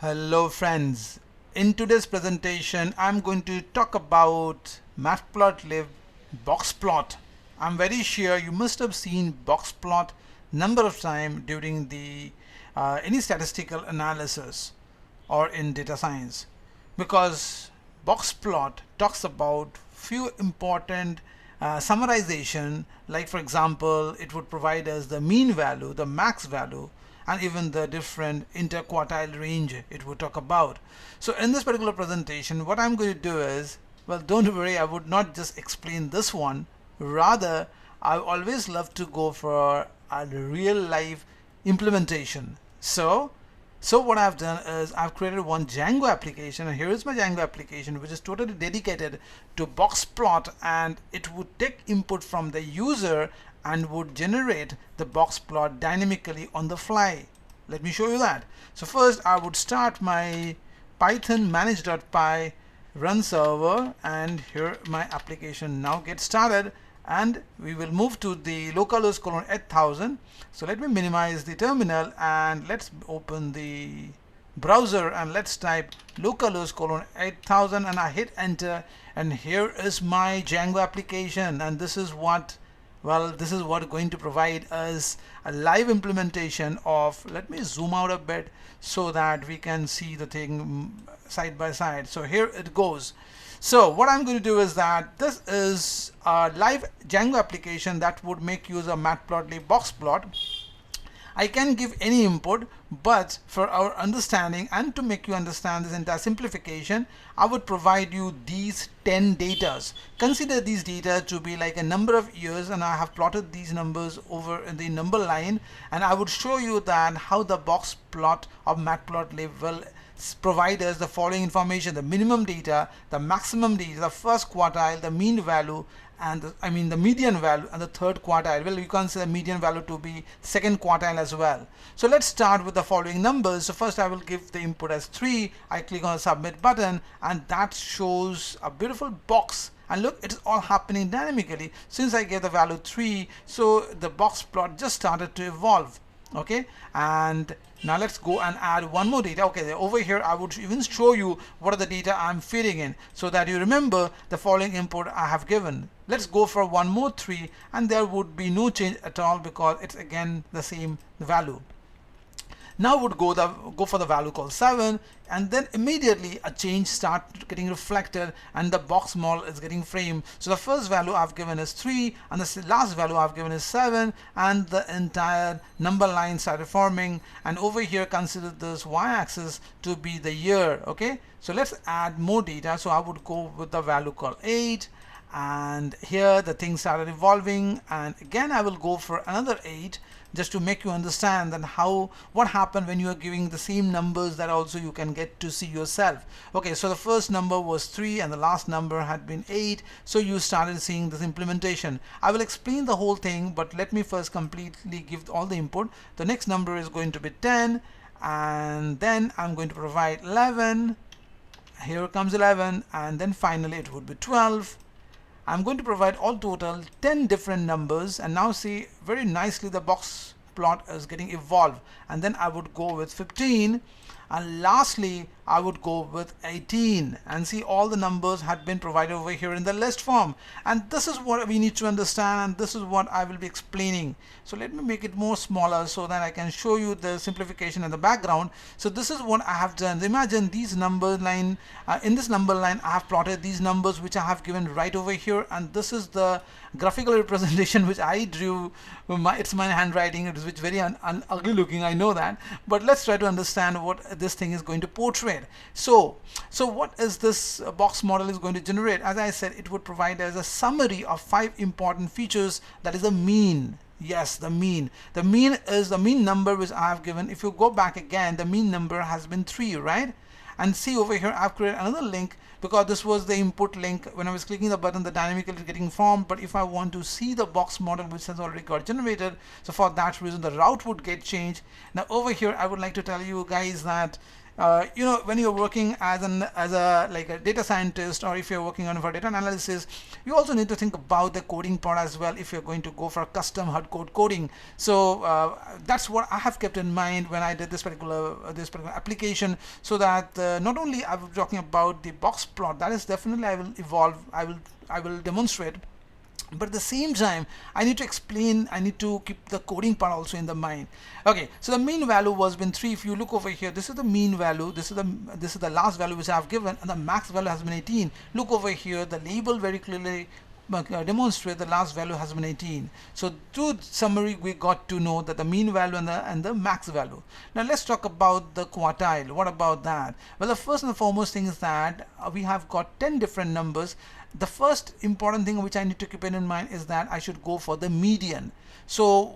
Hello friends, in today's presentation I'm going to talk about Matplotlib Boxplot. I'm very sure you must have seen Boxplot number of times during the any statistical analysis or in data science, because Boxplot talks about few important summarization, like for example it would provide us the mean value, the max value, and even the different interquartile range it would talk about. So in this particular presentation what I'm going to do is, well, don't worry, I would not just explain this one, rather I always love to go for a real life implementation. So what I've done is I've created one Django application, and here is my Django application which is totally dedicated to Boxplot, and it would take input from the user and would generate the box plot dynamically on the fly. Let me show you that. So first I would start my python manage.py run server, and here my application now gets started, and we will move to the localhost colon 8000. So let me minimize the terminal and let's open the browser and let's type localhost colon 8000 and I hit enter, and here is my Django application, and this is what going to provide us a live implementation of, let me zoom out a bit so that we can see the thing side by side. So here it goes. So what I'm going to do is that this is a live Django application that would make use of Matplotlib Boxplot. I can give any input, but for our understanding and to make you understand this entire simplification, I would provide you these 10 datas. Consider these data to be like a number of years, and I have plotted these numbers over in the number line, and I would show you that how the box plot of Matplotlib will provide us the following information: the minimum data, the maximum data, the first quartile, the mean value, and the median value, and the third quartile. Well, you can say the median value to be second quartile as well. So let's start with the following numbers. So first I will give the input as 3. I click on the submit button, and that shows a beautiful box. And look, it's all happening dynamically. Since I gave the value 3, so the box plot just started to evolve. Okay, and now let's go and add one more data. Okay, over here I would even show you what are the data I'm feeding in, so that you remember the following input I have given. Let's go for one more 3, and there would be no change at all because it's again the same value. Now would go for the value called 7, and then immediately a change start getting reflected and the box model is getting framed. So the first value I've given is 3, and the last value I've given is 7, and the entire number line started forming. And over here consider this y-axis to be the year. Okay, so let's add more data. So I would go with the value called 8, and here the thing started evolving, and again I will go for another 8 just to make you understand that what happened when you are giving the same numbers that also you can get to see yourself. Okay, so the first number was 3 and the last number had been 8, so you started seeing this implementation. I will explain the whole thing, but let me first completely give all the input. The next number is going to be 10, and then I'm going to provide 11. Here comes 11, and then finally it would be 12. I'm going to provide all total 10 different numbers, and now see very nicely the box plot is getting evolved, and then I would go with 15, and lastly I would go with 18, and see all the numbers had been provided over here in the list form. And this is what we need to understand, and this is what I will be explaining. So let me make it more smaller so that I can show you the simplification in the background. So this is what I have done. Imagine these number line, in this number line I have plotted these numbers which I have given right over here, and this is the graphical representation which I drew. It's my handwriting, it is very ugly looking, I know that, but let's try to understand what this thing is going to portray. So what is this box model is going to generate? As I said, it would provide as a summary of 5 important features. That is the mean. Yes, the mean. The mean is the mean number which I have given. If you go back again, the mean number has been 3, right? And see over here I've created another link, because this was the input link. When I was clicking the button, the dynamically is getting formed, but if I want to see the box model which has already got generated, so for that reason the route would get changed. Now over here I would like to tell you guys that when you're working as a like a data scientist, or if you're working on for data analysis, you also need to think about the coding part as well if you're going to go for custom hard code coding. So that's what I have kept in mind when I did this particular application, so that not only I was talking about the box plot, that is definitely I will evolve, I will demonstrate, but at the same time I need to explain, I need to keep the coding part also in the mind. Okay, so the mean value was been 3. If you look over here, this is the mean value, this is the last value which I have given, and the max value has been 18. Look over here, the label very clearly demonstrate the last value has been 18. So through summary we got to know that the mean value and the max value. Now let's talk about the quartile. What about that? Well, the first and the foremost thing is that we have got 10 different numbers. The first important thing which I need to keep in mind is that I should go for the median. So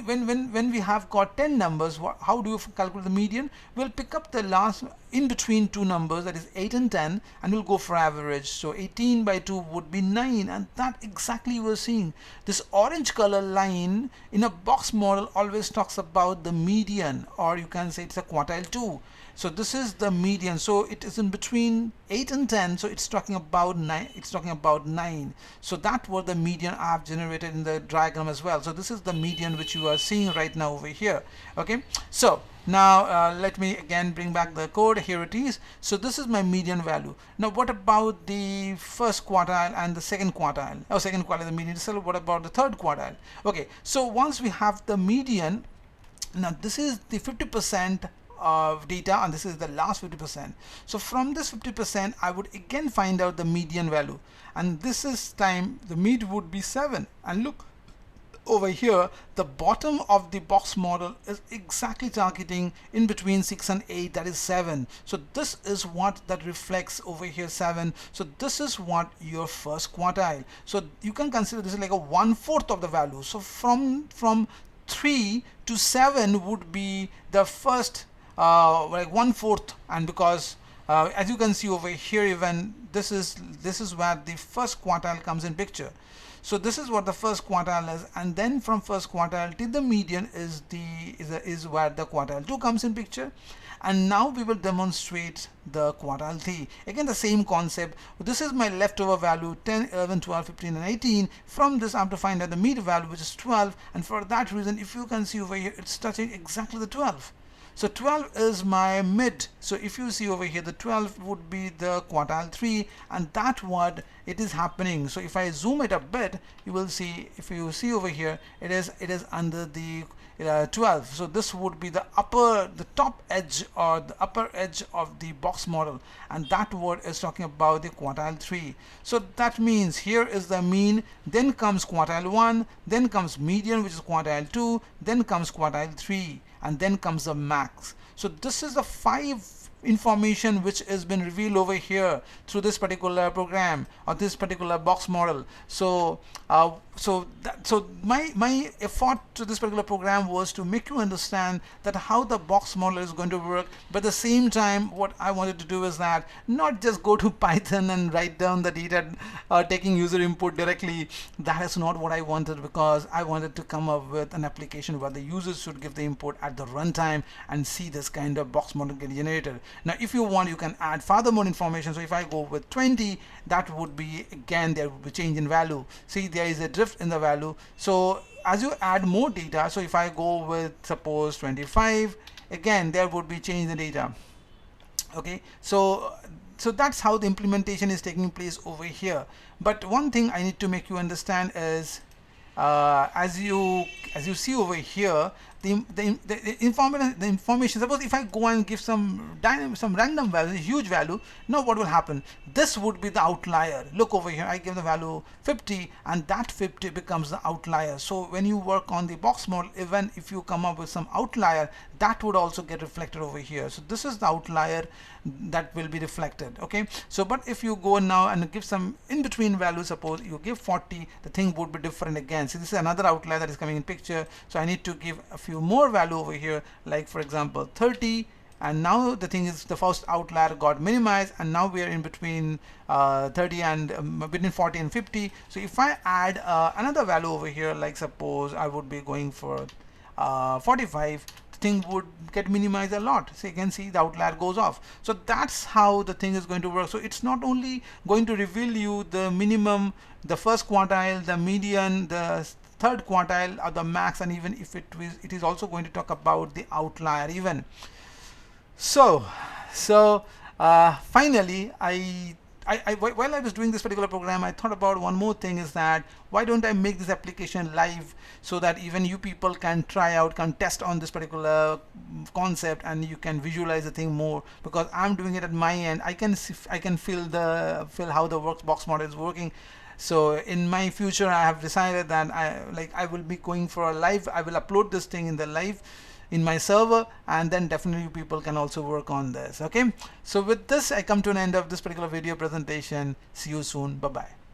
when we have got 10 numbers, how do you calculate the median? We'll pick up the last in between two numbers, that is 8 and 10, and we'll go for average. So 18 by 2 would be 9, and that exactly we're seeing. This orange color line in a box model always talks about the median, or you can say it's a quartile 2. So this is the median, so it is in between 8 and 10, so it's talking about 9, it's talking about 9. So that was the median I have generated in the diagram as well. So this is the median which you are seeing right now over here. Okay, so now let me again bring back the code. Here it is. So this is my median value. Now what about the first quartile and the second quartile? Oh, second quartile is the median. So what about the third quartile? Okay, so once we have the median, now this is the 50% of data, and this is the last 50%. So from this 50% I would again find out the median value, and this is time the mid would be 7. And look over here, the bottom of the box model is exactly targeting in between 6 and 8, that is 7. So this is what that reflects over here, 7. So this is what your first quartile. So you can consider this like a 1/4 of the value. So from 3 to 7 would be the first like 1/4, and because as you can see over here, even this is where the first quartile comes in picture. So this is what the first quartile is, and then from first quartile till the median is where the quartile 2 comes in picture. And now we will demonstrate the quartile 3. Again the same concept. This is my leftover value 10, 11, 12, 15 and 18. From this I have to find out the mid value, which is 12, and for that reason, if you can see over here, it's touching exactly the 12. So 12 is my mid. So if you see over here, the 12 would be the quartile 3, and that's what it is happening. So if I zoom it a bit, you will see, if you see over here, it is under the 12. So this would be the top edge, or the upper edge of the box model, and that word is talking about the quartile 3. So that means here is the mean, then comes quartile 1, then comes median, which is quartile 2, then comes quartile 3, and then comes the max. So this is the 5 information which has been revealed over here through this particular program, or this particular box model. So my effort to this particular program was to make you understand that how the box model is going to work, but at the same time what I wanted to do is that not just go to Python and write down the data taking user input directly. That is not what I wanted, because I wanted to come up with an application where the users should give the input at the runtime and see this kind of box model get generated. Now if you want, you can add furthermore information. So if I go with 20, that would be, again, there would be change in value. See, there is a drift in the value. So as you add more data, so if I go with suppose 25, again there would be change in the data. Okay, so that's how the implementation is taking place over here. But one thing I need to make you understand is as you see over here, the information, suppose if I go and give some random value, huge value, now what will happen? This would be the outlier. Look over here, I give the value 50, and that 50 becomes the outlier. So when you work on the box model, even if you come up with some outlier, that would also get reflected over here. So this is the outlier that will be reflected. Okay, so but if you go now and give some in between value, suppose you give 40, the thing would be different again. See, this is another outlier that is coming in picture, so I need to give a few more value over here, like for example 30, and now the thing is the first outlier got minimized, and now we are in between 30 and between 40 and 50. So if I add another value over here, like suppose I would be going for 45, the thing would get minimized a lot. So you can see the outlier goes off. So that's how the thing is going to work. So it's not only going to reveal you the minimum, the first quartile, the median, the third quartile, or the max, and even if it is also going to talk about the outlier even. So finally, while I was doing this particular program, I thought about one more thing, is that why don't I make this application live, so that even you people can try out, can test on this particular concept, and you can visualize the thing more, because I'm doing it at my end. I can feel how the box model is working. So in my future, I have decided that I will be going for a live. I will upload this thing in the live in my server, and then definitely people can also work on this. Okay, so with this I come to an end of this particular video presentation. See you soon. Bye bye.